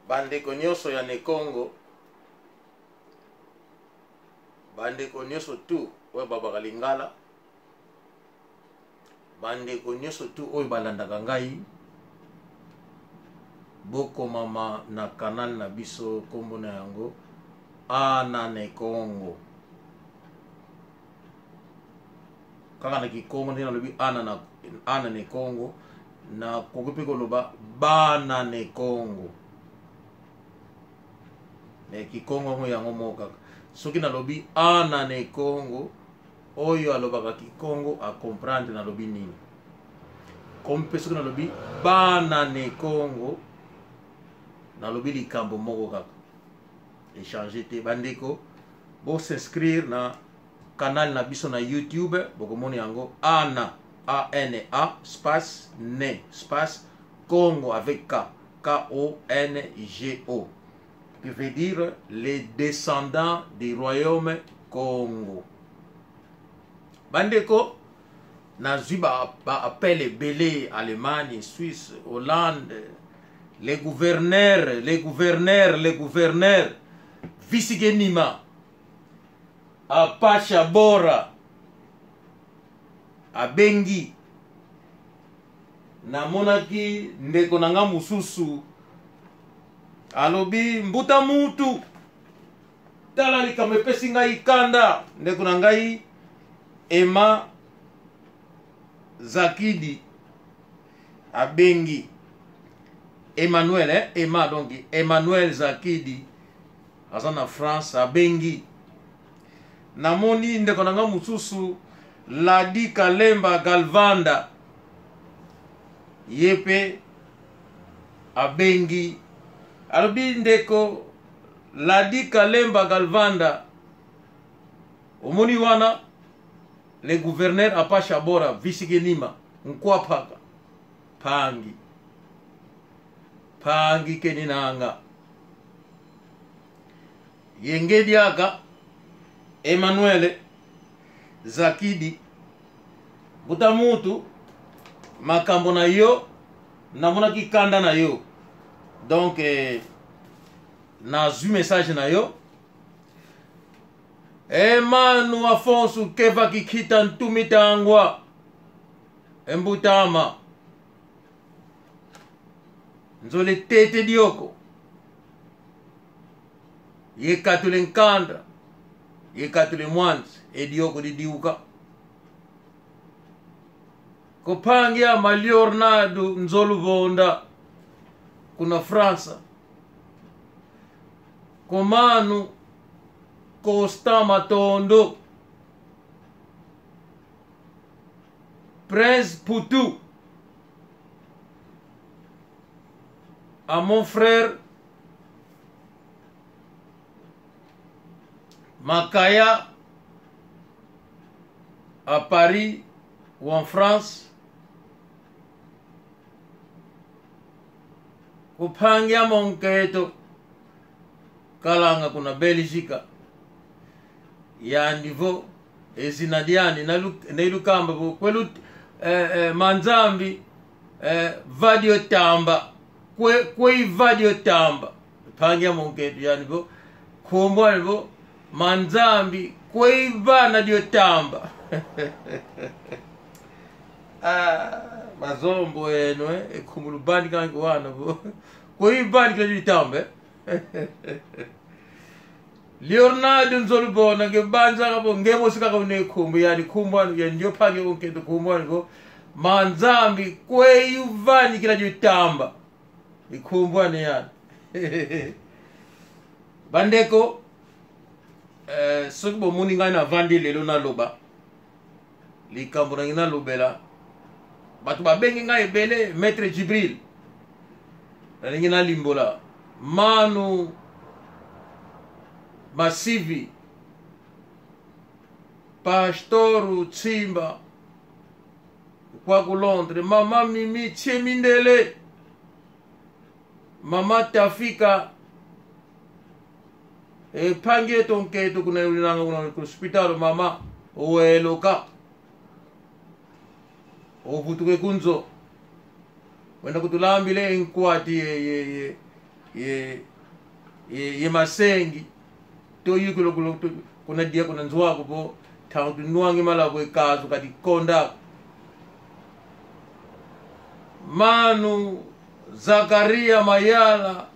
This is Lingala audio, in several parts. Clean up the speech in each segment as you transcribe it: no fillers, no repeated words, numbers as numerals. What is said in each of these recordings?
bandeko nyonso ya ne Congo, bandeko nyonso tu oyo babaka lingala, bandeko nyonso tu oyo balandaka ngai, bokomama na canal na biso kombo na yango Ana ne Congo. Kaka na Kikongo ndena lobi Ana ne Congo, na kokopi koloba Bana ne Congo. Ne Kikongo mo yango mo kaka. Soki na lobi Ana ne Congo, oyo alobaka Kikongo a comprendre na lobi nini. Kompe soki na lobi Bana ne Congo, na lobi likambo moko kaka. Échanger te bandeko, bo s'inscrire na canal na biso na YouTube, bokomoni yango Ana, A-N-A, space, ne, space, Congo avec K, K-O-N-G-O, qui veut dire les descendants du royaume Congo. Bandeko, na zuba appelle Belé, Allemagne, Suisse, Hollande, les gouverneurs, Visigenima, Apacha Bora, Abengi, na monaki ndeko nanga mususu, alobi mbuta mutu, tala likamepesi ngai kanda, ndeko nangai Emma Zakidi, Abengi, Emmanuel, Emma donc Emmanuel Zakidi, azana France, Abengi. Namoni ndeko nanga mususu Ladi Kalemba Galvanda, yepe Abengi. Alobi ndeko Ladi Kalemba Galvanda, omoni wana le gouverneur Apacha Bora, Visigenima, Nkwapaka, Pangi keninanga. Yengediaka Emmanuel Zakidi, butamutu makambo na yo namona kikanda na yo. Donc nazu message na yo. Emanu Afonso keva kikita ntumitangwa embutama nzole tete dioko ye katule nkanda, ye katule mwanzi, edioko di diuka. Kopangia Maliornado nzolu vonda, kuna Fransa. Komanu Costa Matondo, Prince Poutou, à mon frère Makaya à Paris ou en France, kupangia monketo kalanga kuna Belgique ya niveau ezinadiani na ilukamba kwelu manzambi vadio tamba kwe vadio tamba pangia monketo ya niveau kumbwa niveau manzambi kwe vana dio tamba. Mazombo enwe kumulubani kangu wana bo kwe vani kila dio tamba. Leonardo nzolubona ngebanza kabo ngemo sikaka unekumbu yani kumbwa ya ndio pange unketo kumbwa ngo manzambi kwe yuvani kila dio tamba ikumbwa ni yani. Bandeko soki bomoni ngai na vandi lelo na loba likambo na ngina lobela batu babengi ngai ebele Maître Jibril na ngina limbola Manu Masivi Pastoru Tsimba kwa ku Londres, Mama Mimi Chemindele, Mama Tafika pangie tonketo kuna ulinanga kuna hospital mama oeloka ovutuke kunzo wenda kutulambile enkwati ye masengi to yukulo kuna dia kuna nzwa ko tangu nuangi mala ko kazu kati konda Manu Zakaria Mayala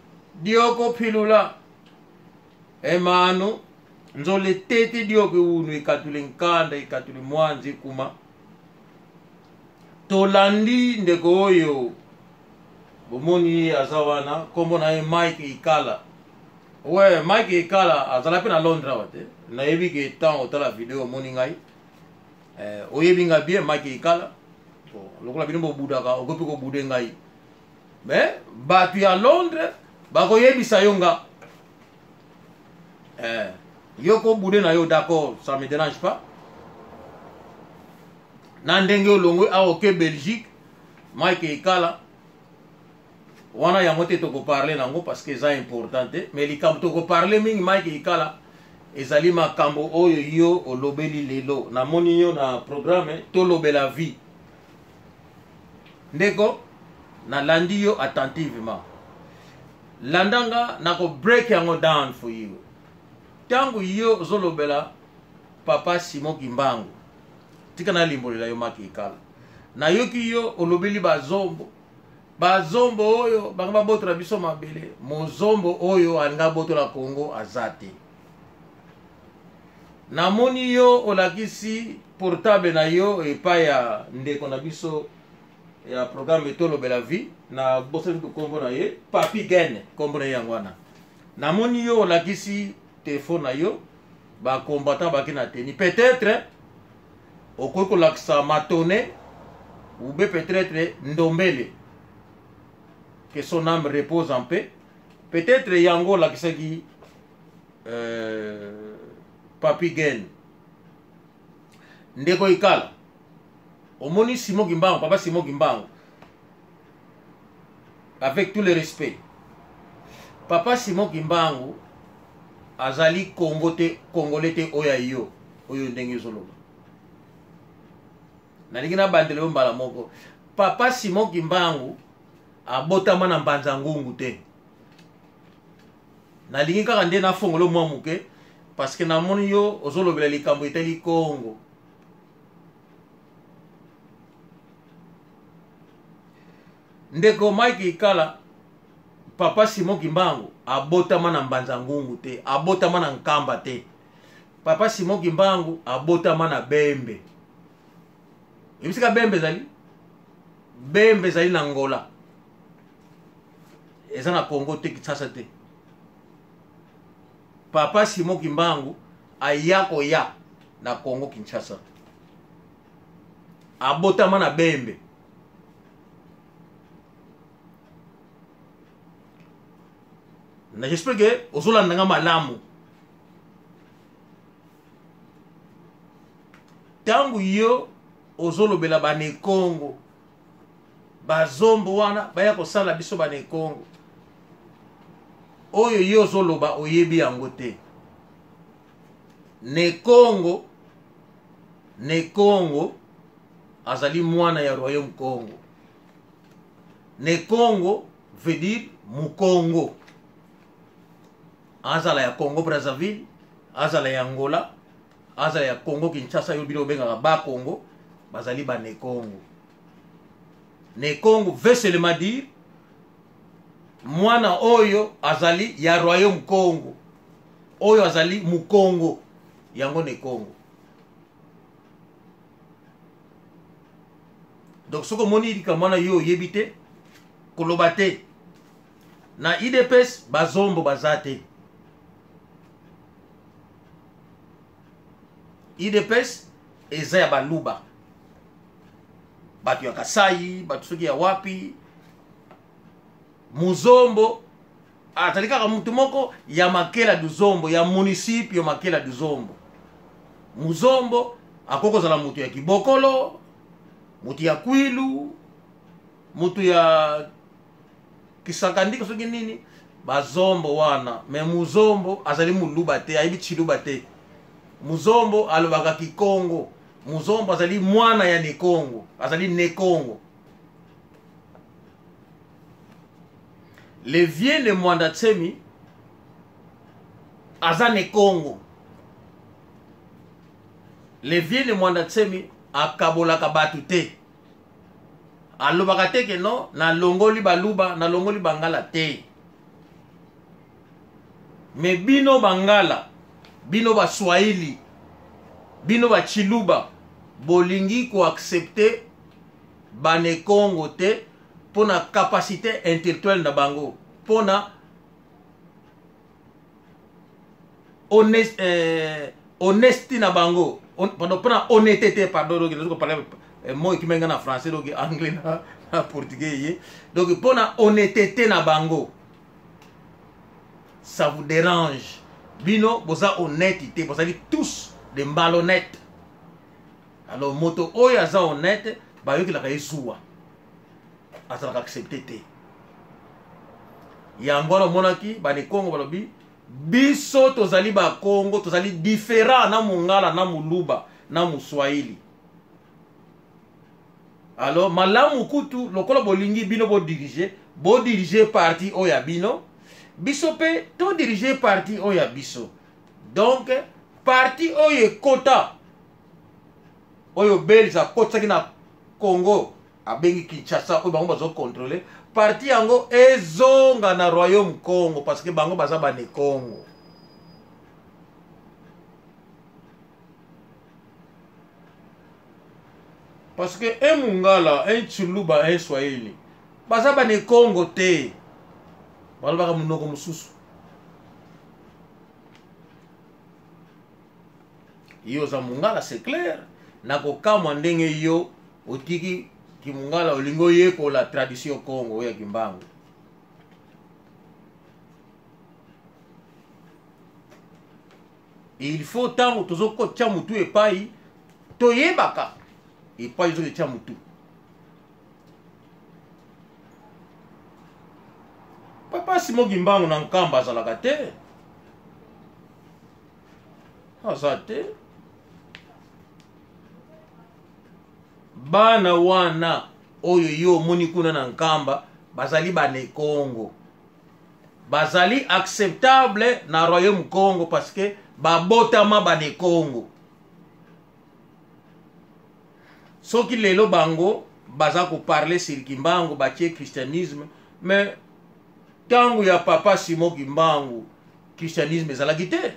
dioko pilula Manu nzole tete dioko unu ikatule nkanda ikatule mwanzi kuma tolandi ndeko oyo bomoni azawana kombo na Mike Ikala. Ouais, Mike Ikala azala pe na Londres wate na yebi ke temps otala video moni ngai oyebi nga bien Mike Ikala lokola bino bo budaka okopi ko bude ngai mais batu ya Londres bakoyebisa yo nga yo ko bude na yo d'accord, ça me dérange pas na ndenge olongwe a oke Belgique Mike Ikala wana yango te toko parler nango parce que c'est important mais likambo toko parler mingi Mike Ikala ezali makambo oyo yo olobeli lelo na moni yo na programme to lobela vie ndeko na landi yo attentivement landanga nako break yango down for you tangu yo zolobela Papa Simon Kimbangu tika na limbolela yo Mike Ikala na yoki yo olobeli bazombo oyo bangaba botola biso mabele mozombo oyo anga botola Congo azate na moni yo olakisi portable na yo epa ya ndeko na biso ya programme tolo bela vie na bosse du kombo na ye Papi Gene kombo na yangwana na moni yo olakisi téléphone na yo ba combattant ba kina teni peut-être okoko lakisa matone ou peut-être ndombele que son âme repose en paix. Peut-être yango lakisa ki Papi Gene ndeko Ikala omoni Simon Kimbangu, Papa Simon Kimbangu, avec tout le respect, Papa Simon Kimbangu azali Congolais te oya yo oyo ndenge zoloba nalingi na bandele mbala moko Papa Simon Kimbangu abotama na mbanza ngungu te nalingi kaka nde na fongolo mwa muke parce que na moni yo ozolobela likambo etali Congo ndeko Mike Ikala Papa Simon Kimbangu abotama na mbanza ngungu te abotama na nkamba te Papa Simon Kimbangu abotama na Bembe ibisika Bembe zali na Angola eza na Congo te Kinshasa te Papa Simon Kimbangu ayako ya na Congo Kinshasa abotama na Bembe na j'espère que ozolandanga malamu tangu yo ozolobela bane Congo bazombo wana baya kosala biso bane Congo oyo yo ozoloba oyebi yango te ne Congo azali mwana ya Royaume Congo ne Congo veut dire Mukongo azala ya Congo Brazzaville azala ya Angola azala ya Congo Kinshasa yo bino benga ba Congo bazali ba ne Congo veut seulement dire mwana oyo azali ya Royaume Congo oyo azali Mukongo yango ne Congo donc soko moni dika mwana yo yebite koloba te na IDPS bazombo bazate IDPS eza ya baluba batu ya Kasai batu soki ya wapi muzombo atalikaka mutu moko ya Makela du Zombo ya municipio Makela du Zombo muzombo akoko zala mutu ya Kibokolo mutu ya Kwilu mutu ya Kisakandika soki nini bazombo wana me muzombo azali muluba te ayibi chiluba te muzombo alobaka Kikongo muzombo azali mwana ya ne Congo azali ne Congo le vieux ne mwanda tsemi azane Congo. Le vieux ne mwanda tsemi akabolaka batu te. Alobaka te ke non na longoli baluba na longoli bangala te. Me bino bangala, bino ba Swahili, bino ba Chiluba, bolingi ko accepter bane Congo te pona capacité intellectuelle na bango, pona honesty na bango, pona honnêteté, pardon, donc je parle moi qui m'engage en français, donc anglais na portugais, donc pona honnêteté na bango. Ça vous dérange. Bino, vous avez honnêteté, vous avez tous des malhonnêtes. Alors, moto oya za honnête, ba yoki la kaisuwa. Asa la accepté. Yangolo monaki, ba ne Congo balobi, biso tozali ba Congo, tozali différent na mungala, na muluba, na muswahili. Alors, malamu kutu, lokola bolingi bino bo diriger parti oya bino. Biso pe to diriger parti oya biso. Donc parti oye kota oyo belza kota kina Congo abengi Kinshasa oyo bango bazo contrôler parti yango ezonga na royaume Congo parce que bango baza bane Congo. Parce que un mungala, un Chiluba, un Swahili baza bane Congo te. Balbaka munoko mususu. Yo za mungala c'est clair. Nako kama ndenge yo otiki ki mungala olingo yeko la tradition Congo ya kimbangu. Il faut tango tozoko tia mutu epai toyebaka epai zo tia mutu. Papa Simon Kimbangu na nkamba azalaka te. Aza te. Bana wana oyo yo moni kuna na nkamba bazali bane Congo. Bazali acceptable na royaume Congo parce que babotama bane Congo. Soki lelo bango baza ko parler sur Kimbangu batie christianisme mais tangu ya papa Simon Kimbangu christianisme ezalaki te.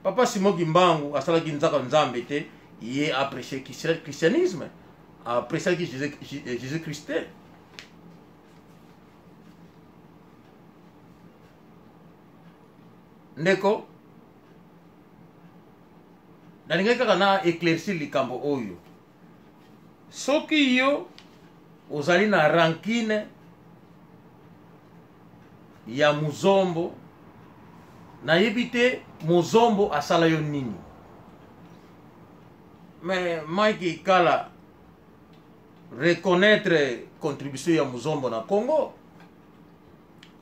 Papa Simon Kimbangu asalaki nzaka nzambe te, ye apprécié christianisme, apprécié Jésus Christ. Ndeko nalinga kaka na éclaircir likambo oyo. Soki yo ozali na rancune ya Muzombo na yebite Muzombo asala yo nini. Mais Mike Kala reconnaître contribution ya Muzombo na Congo.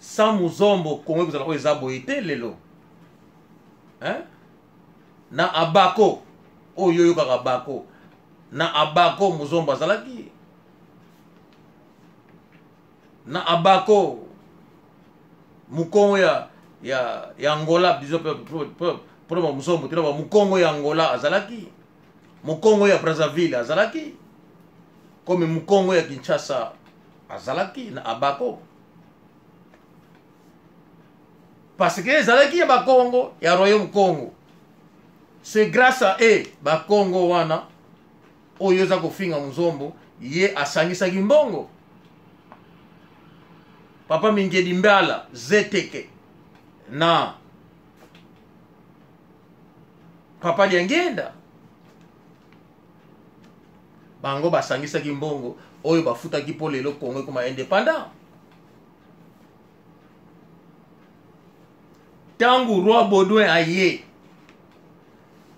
Sans Muzombo Congo vous allez ezaboite lelo. Hein? Na Abako oyo yo kaka Abako. Na Abako Muzombo azalaki. Na Abako Mukongo ya Angola disons pour Muzombo tena Mukongo ya Angola azalaki. Mukongo ya Brazzaville azalaki. Comme Mukongo ya Kinshasa azalaki na Abako. Parce que azalaki ya Bakongo ya Royaume Congo. C'est grâce à eux Bakongo wana oyo za kofinga Muzombo ye asangisa kimbongo. Papa Mingedi Mbala Zeteke na Papa Liangenda bango basangisa kimbongo oyo bafuta kipo lelo Congo comme indépendant. Tangu roi Baudouin aye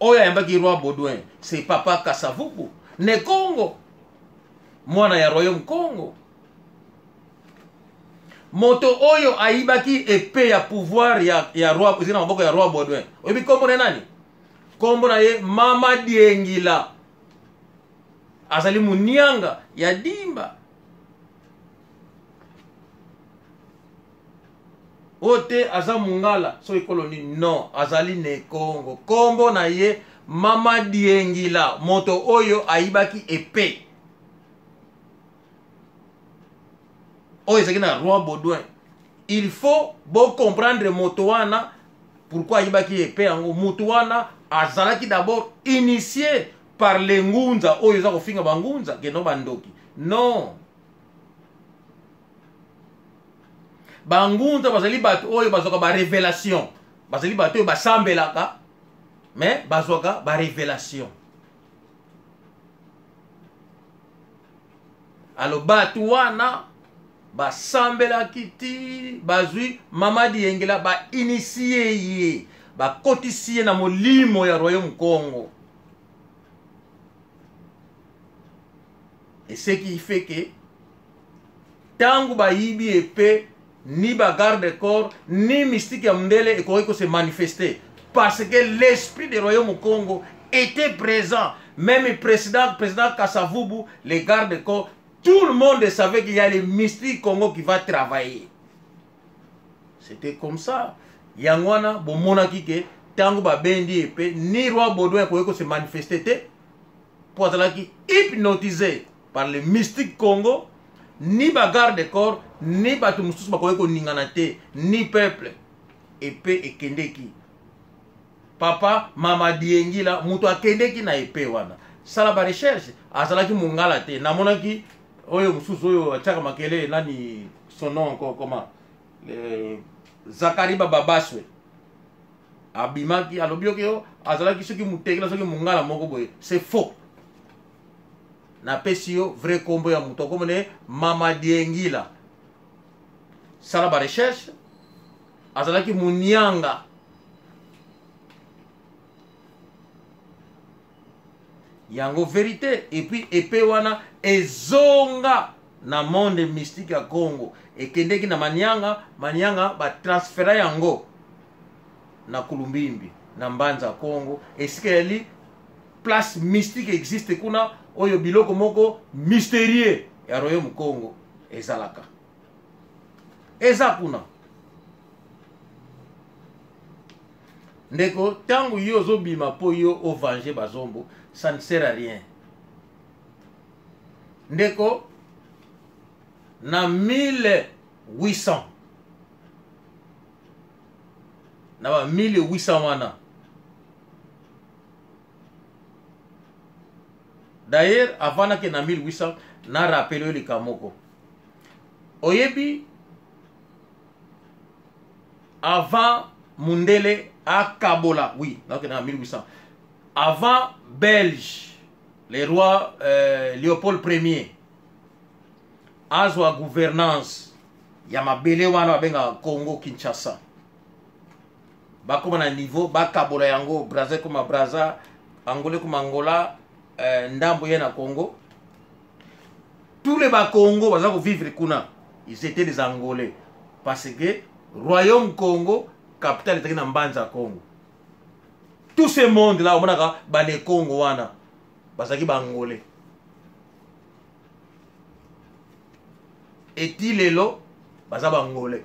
oyo yambaki roi Baudouin c'est Papa Kasavubu ne Congo mwana ya Royaume Congo. Moto oyo aibaki épée ya pouvoir ya roi zina maboko ya roi Baudouin. Obi kombo na nani? Kombo na ye Mama Diengila. Azali munianga ya Dimba. ote aza mungala so ekoloni non azali ne Congo kombo na ye Mamadi Engila moto oyo aibaki épée oyo ezaki na roi Baudouin. Il faut bon comprendre moto wana pourquoi aibaki épée yango. Moto wana azalaki d'abord initié par les ngunza oyo eza kofinga bangunza keno bandoki non bangunza bazali bato oyo bazwaka ba révélation bazali bato oyo basambelaka mais bazwaka ba révélation. Alors bato wana basambelaki ti bazwi Mamadi Engila ba initié ye ba kotisiye na molimo ya royaume Congo. Et ce qui fait que tangu ba yibi épée ni ba garde corps ni mystique ya mndele ekoki se manifester parce que l'esprit du royaume Congo était présent. Même le président Kassavubu, les gardes corps, tout le monde savait qu'il y a les mystiques Congo qui va travailler. C'était comme ça. Yangwana bomonaki ke tangu ba bendi épée ni roi Baudouin ekoki se manifester pour être hypnotisé par les mystiques Congo, ni bagarre de corps, ni batu mususu bakoye ko ningana te, ni peuple. Épée ekendeki. Papa Mamadi Engila muto akendeki na épée wana. Sala ba recherche, azalaki mungala te. Namonaki oyo mususu oyo achaka makele nani son nom encore comment? Zakari Babaswe. Abimaki alobioki yo azalaki soki mutekela soki mungala moko boye. C'est faux. Na pesio vrai combo ya muto komone Mamadi Engila. Sala ba recherche azalaki munyanga. Yango vérité et puis épée wana ezonga na monde mystique ya Congo ekendeki na manyanga ba transfera yango na Kulumbimbi na Mbanza Congo esike place mystique existe kuna oyo biloko moko mystérieux ya royaume Congo ezalaka eza kuna ndeko tangu yo zobima po yo o venger bazombo ça ne sert à rien ndeko na 1800 na ba 1800 wana. D'ailleurs, avant que na 1800, na rappelé le Kamoko. Oyebi, avant Mundele à Kabola, oui, donc en 1800. Avant Belge, le roi Léopold Ier, à sa gouvernance, Yamabele wana benga Congo Kinshasa. Ba comme na niveau, ba Kabola yango, Brazza comme Brazza, Angolais comme Angola. Ndambo na Congo, tous les Congo baza ko vivre kuna, ils étaient des Angolais parce que royaume Congo capitale était na Mbanza Congo. Tout ce monde là omonaka ba les Congo wana bazaki ba Angolais. Et ti lelo baza ba Angolais.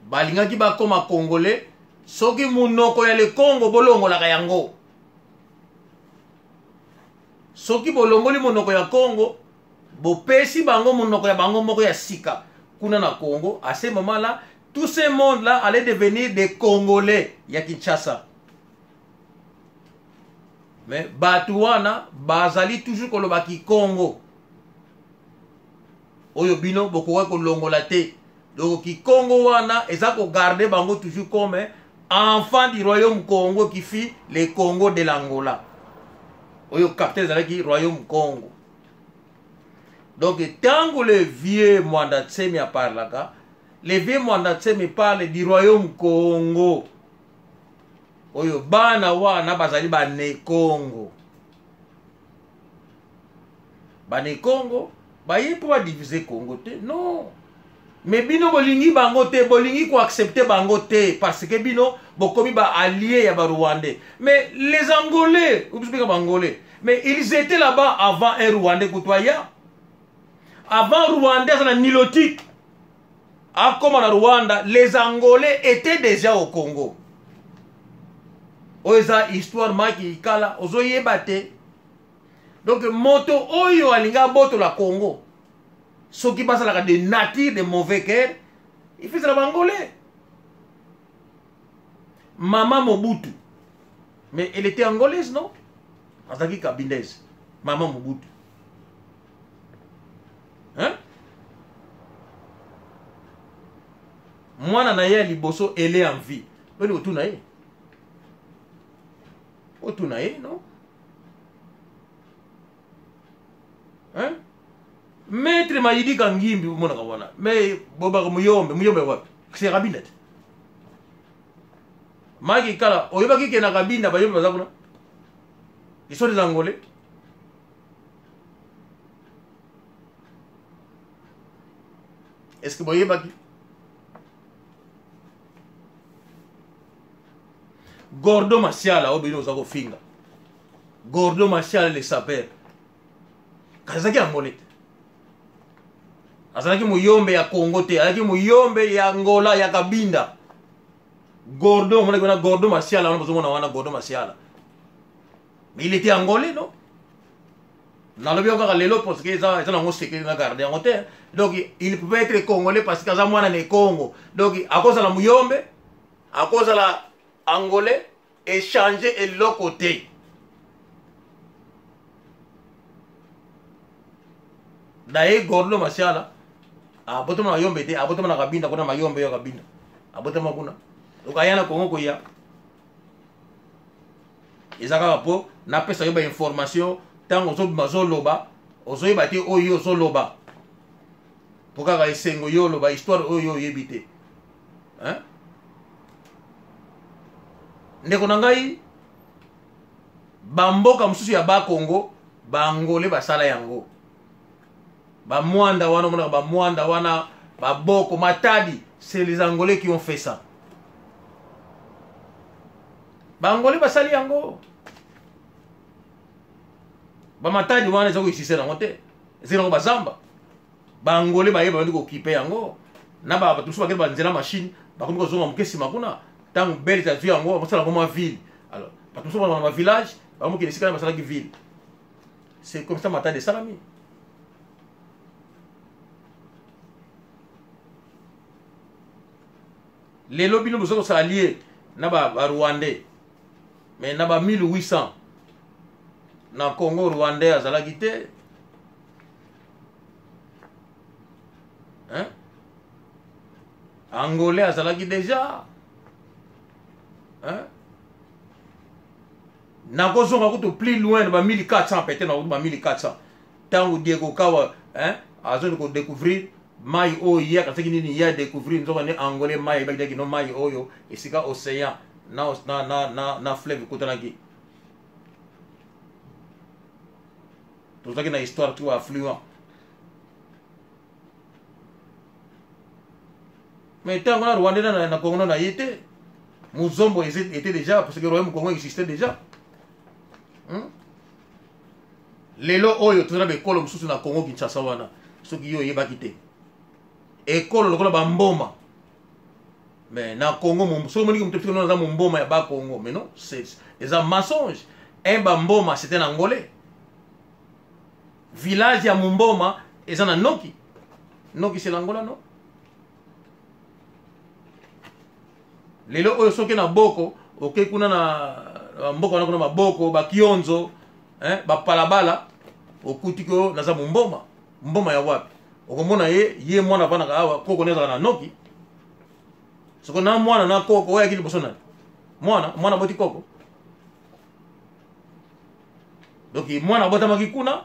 Balingaki ba koma Congolais. Soki munoko ya le Congo bolongo la kayango. Soki bolongoli munoko ya Congo, bopesi bango munoko ya bango moko ya sika. Kuna na Congo, à ce moment-là, tout ce monde-là allait devenir des Congolais ya Kinshasa. Mais Batuana, bazali toujours kolobaki Congo. Oyo bino bokowe kolongo la te. Donc ki Congo wana ezako garder bango toujours comme enfant du royaume Congo qui fit le Congo de l'Angola. Oyo capitaine zalaki royaume Congo. Donc tant que le vieux Mwandatsemi a parlé là, le vieux Mwandatsemi parle du royaume Congo. Oyo bana wana bazali bane Congo. Bane Congo, ba yepo ba diviser Congo te. Non. Mais bino bolingi bango te, bolingi ko accepter bango te parce que bino bokomi ba allié ya ba Rwandais. Mais les Angolais, ou bien Angolais, mais ils étaient là-bas avant un Rwandais côtoyant. avant Rwanda ça na nilotique comme en Rwanda les Angolais étaient déjà au Congo oza histoire maki kala ozoyeba te donc moto oyo alinga boto la Congo ceux qui passent là de nature de mauvais cœur il fait ça Angolais Maman Mobutu mais elle était angolaise non azaki kabindaise Maman Mobutu hein mwana na ye liboso elle est en vie oni otuna ye non hein maître Mayidi Kangimbi mona kawana mais boba muyombe wapi c'est Kabinda maki kala oyebaki ke na Kabinda bayombe bazakuna ils sont des Angolais est-ce que boyebaki Gordo Masiala obino zako finga Gordo Masiala le sapeur kazaki Angolais azalaki muyombe ya Congo te azalaki muyombe ya Angola ya Kabinda Gordo mona kuna Gordo Masiala on bozomona wana Gordo Masiala mais il était angolais non na lobi okaka lelo parce que ça na ngoseke na garder en terre donc il pouvait être congolais parce que ça mwana ne Congo donc à cause la muyombe à cause la angolais échanger et l'autre côté d'ailleurs Gordo Masiala abotoma na yombe te abotoma na Kabinda kuna mayombe yo Kabinda abotoma kuna donc ayana Congo ko ya ezaka po na pesa yoba information tango zo mazoloba ozoyeba te oyo zoloba pokaka esengo yo loba histoire oyo yebite hein ndeko na ngai bamboka mususu ya ba Congo bangole basala yango ba mwanda wana mona ba mwanda wana ba boko matadi c'est les Angolais qui ont fait ça bangole basali yango ba matadi wana zako isise na mote zero bazamba bangole bayeba ndiko okipe yango na ba batusu bakeli banzela machine bakomi ko zonga mukesi makuna tant belle ta vie yango basala comme ville alors batusu ba ma village ba mukeli sika basala ki ville c'est comme ça matadi salami les lobbies nous sommes alliés na ba Rwandais mais na ba 1800 na Congo Rwandais azalaki te hein Angolais azalaki déjà hein na kozonga kuto plus loin ba 1400 peut-être na ba 1400 tango Diego Kawa hein azoni ko découvrir mai oyo kasi nini ya découvrir nzoka ne Angolais mai ba deki no mai oyo esika océan na fleuve kotanaki tout ça qui na histoire tout affluent mais tant que Rwanda na Congo na yete Muzombo était déjà parce que le royaume Congo existait déjà lelo oyo tuna be kolo mususu na Congo Kinshasa wana soki yo yebaki te ekolo lokola bamboma mais na Congo so moni mutepiko na za mboma ya ba Congo mais non c'est un mensonge un bamboma c'était un Angolais village ya Mumboma ezana Noki c'est l'Angola non lelo oyo soki na boko oke kuna na mboko na kuna maboko ba Kionzo hein ba palabala okutiko na za mboma ya wapi okomona ye mwana bana ka awa koko neza na Noki soko na mwana na koko oya kili bosona mwana boti koko donc mwana bota makikuna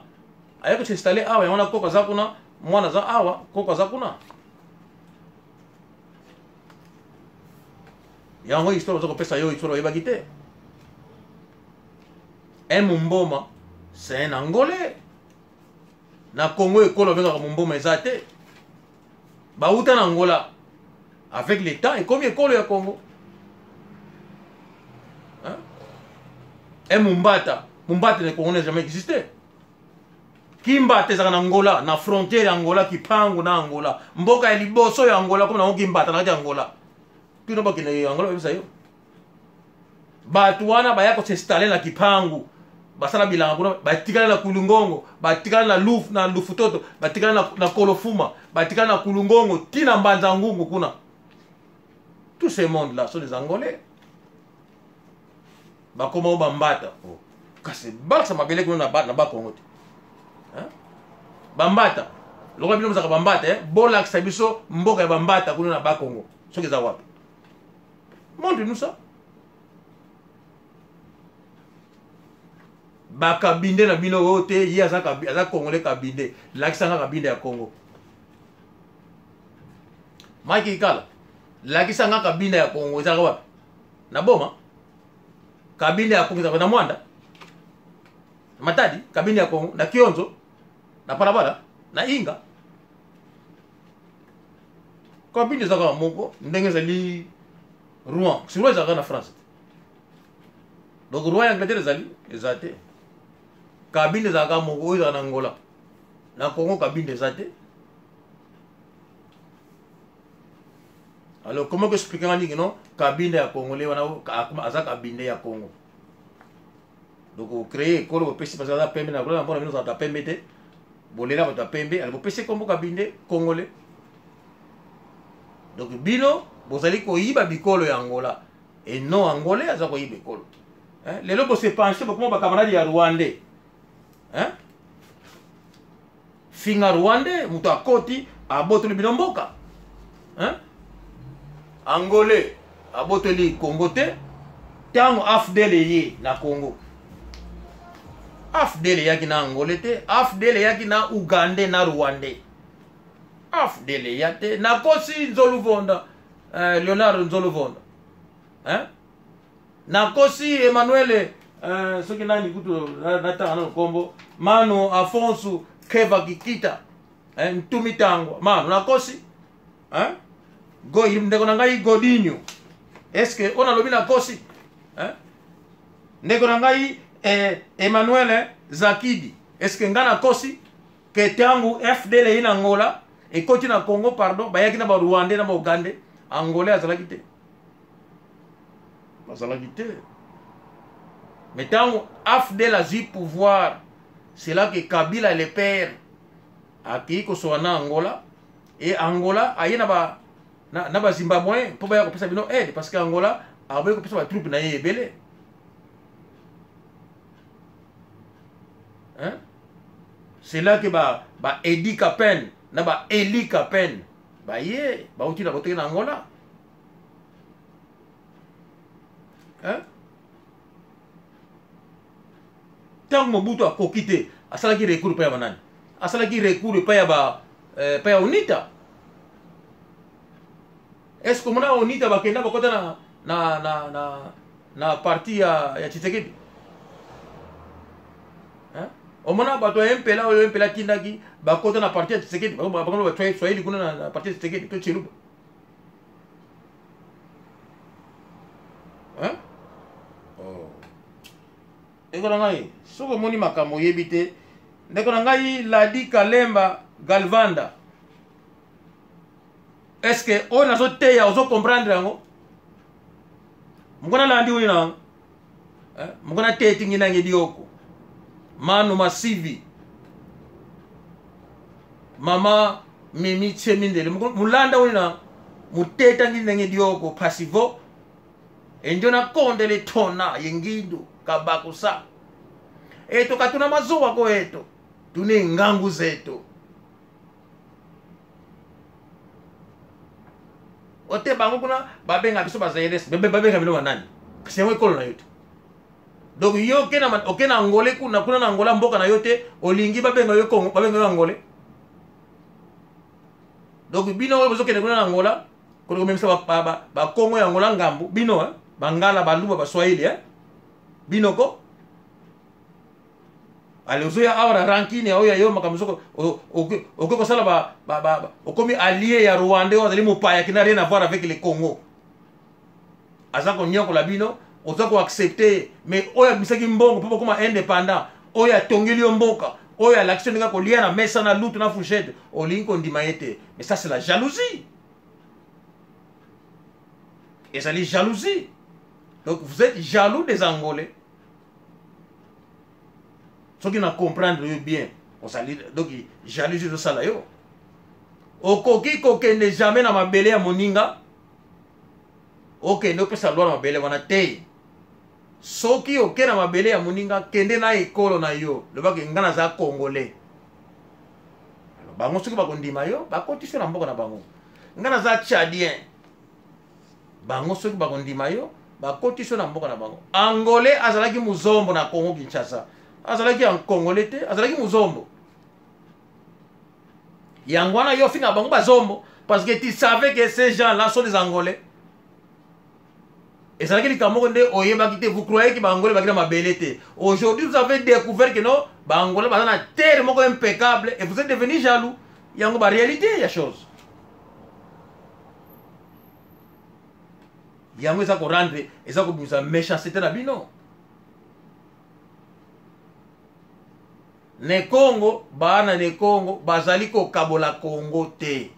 ayako s'installer awa ya mwana koko za kuna mwana za awa koko za kuna yango histoire zoko pesa yo histoire yeba kite Mumboma c'est un Angolais na Congo ekolo benga Mumboma ezate ba uta na Angola avec l'état et comme ekolo ya Congo hein Mumbata ne Congo n'a jamais existé Kimbata ezaka na Angola, na frontière ya Angola, Kipangu na Angola. Mboka ya liboso ya Angola comme na Kimbata na Angola. Kino ba kine Angola bisa yo. Batu wana bayako s'installer na Kipangu. Basala bilanga kuna batikala na Kulungongo, batikala na Lufutoto, batikala na Kolofuma, batikala na Kulungongo, tina Mbanza Ngungu kuna. Tous ces mondes là sont des Angolais. Bakoma Bambata. Kasi baksa mabele kuna na Bakongo. Bambata. Loko bino muzaka Bambata bola kisabiso mboka ya Bambata kuna na Bakongo. Soki za wapi? Montre-nous ça. Bakabinde na bino wote yi aza Congolais kabinde. Lakisanga kabinde ya Congo. Maki kala. Lakisanga kabinde ya Congo za wapi? Na Boma. Kabinde ya Congo za na Mwanda. Matadi kabinde ya Congo na Kionzo na Parabara na Inga. Kabinde za kwa Mongo ndenge zali Rouen. Si Rouen za na France. Donc Rouen ya Angleterre zali ezate. Kabinde za kwa Mongo za na Angola. Na Congo kabinde zate. Alors comment que expliquer ngani non kabinde ya Congolais wana aza kabinde ya Congo. Donc au créer école au PC parce que ça permet na Angola mbona bino za permettre bolela ba pembe al PC comme kabinde Congolais. Donc bino bozali ko yiba bikolo ya Angola et non Angolais aza ko yiba bikolo. Hein lelo bo se pencher comme ba camarade ya Rwandais. Hein finga Rwandais muto akoti abotoli bino mboka. Hein Angolais abotoli Congo te tango AFDL ye na Congo. AFDL yaki na Angolais te, AFDL yaki na Ugandais na Rwandais. AFDL yate na kosi Nzoluvonda, Leonardo Nzoluvonda. Hein? Na kosi Emmanuel soki nani kutu natanga na kombo, Manu Afonso Keva Kikita. Ntumitango, Manu na kosi. Hein? Go ndeko na ngai Godinho. Est-ce que on a lobi na kosi? Hein? Ndeko na ngai Emmanuel Zakidi. Est-ce que ngana kosi que tangu FDL ina Angola et koti na Congo pardon, bayaki na ba Rwandais na ba Ugandais, Angolais azalaki te. Bazalaki te. Mais tangu FDL a eu pouvoir, c'est là que Kabila le père aki ko soana Angola et Angola ayena ba na ba Zimbabwe pour ba ko pesa bino aide parce que Angola a ba ko pesa ba troupe na yebele. Hein? C'est là que ba Edi Kapen na ba Eli Kapen ba ye ba uti na kote na Angola. Hein? Tant Mobutu a kokite asala ki recours pa ya banani. Asala ki recours pa ya UNITA. Est-ce que mona UNITA ba kenda ba kota na parti ya Tshisekedi? Omona bato MPLA oyo MPLA tindaki bakota na parti ya Tshisekedi bakolo ba Swahili kuna na parti ya Tshisekedi to Chiluba. Hein? Oh. Eko ngai soko moni makambo yebite ndeko ngai Ladi Kalemba Galvanda. Est-ce que on nazo teya ozo comprendre yango? Mukona landi oyo na. Mukona teti ngina ngedi yoko. Manu Masivi, Mama Mimi Chemindele, Mulanda wina, Muteta ngi dioko pasivo, enjona kondele tona yengidu kabakusa. Eto katuna mazuwa ko eto, tune ngangu zetu. Ote bango kuna babenga biso bazaires, babenga bino banani. Kasi yango ekolo na yote. Donc yo okena Angolais kuna na Angola mboka na yote olingi babenga yo Congo babenga yo Angolais. Donc bino oyo bozokena kuna na Angola ko memisa ba Congo ya Angola ngambu bino bangala baluba ba Swahili bino ko ale uzoya awara rankine oyo yo makamuzoko okoko sala ba okomi allié ya Rwanda ozali mopaya qui n'a rien à voir avec le Congo. Azako nyoko la bino oza ko accepter mais oya bisaki mbongo popo koma indépendant oya tongeli mboka oyo l'action ndinga kolia na mesa na lutu na fourchette olingi kondima yete. Mais ça c'est la jalousie. Et ça, les jalousies. Donc vous êtes jaloux des Angolais. Ceux qui ne comprennent bien. Donc jalousie de ça là. Okoki koke ne jamais na mabele ya moninga. Ok, ne peut sa loi na mabele wana te. Soki ok na mabele ya moninga kende na ekolo na yo. Le ba ke ngana za congolais. Alors bango soki ba kondima yo, ba kotise na mboka na bango. Ngana za tchadien. Bango soki bakondima yo bakoti so na mboka na bango. Angolais azalaki muzombo na Congo Kinshasa, azalaki en congolais te, azalaki muzombo. Yangwana yo finga bango bazombo parce que tu savais que ces gens là sont des Angolais. Et ça qui likamoko nde oyeba kite, vous croyez que bangolais bakina mabele te. Aujourd'hui vous avez découvert que non, bangolais bazana terre moko impeccable et vous êtes devenus jaloux. Yango ba réalité ya chose. Yango eza ko rendre eza ko bimisa méchanceté na bino. Ne Congo bana ne Congo bazali ko kabola Congo te.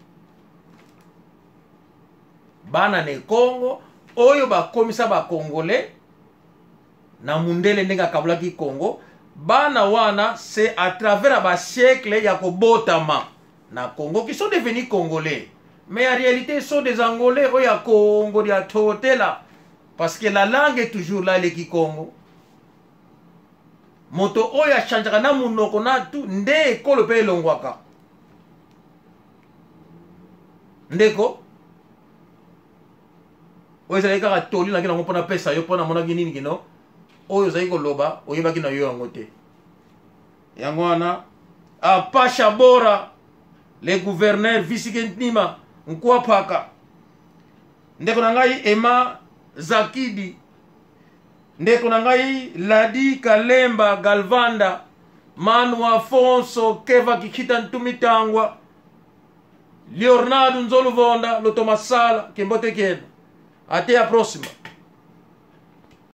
Bana ne Congo oyo ba komisa ba congolais na mundele ndenga kabola ki Congo. Bana wana c'est à travers ba siècle ya ko botama na Congo qui sont devenus congolais. Mais en réalité, ils sont des Angolais, il y a Congo, il y a Totela. Parce que la langue est toujours là, les Congo. Moto oya chanjaka na munoko na tu nde ekolo pe longwaka. Ndeko oyo zali kaka toli na kina mpona pesa yo pona mona nini kino oyo zali koloba oyebaki na yo yango te. Yango wana apasha bora le gouverneur Visikentnima Nkwapaka ndeko na ngai Emma Zakidi ndeko na ngai Ladi Kalemba Galvanda Manu Afonso Keva Kikita Ntumitangwa Leonardo Nzoluvonda Lotomasala Kimbote Kena. Até a próxima.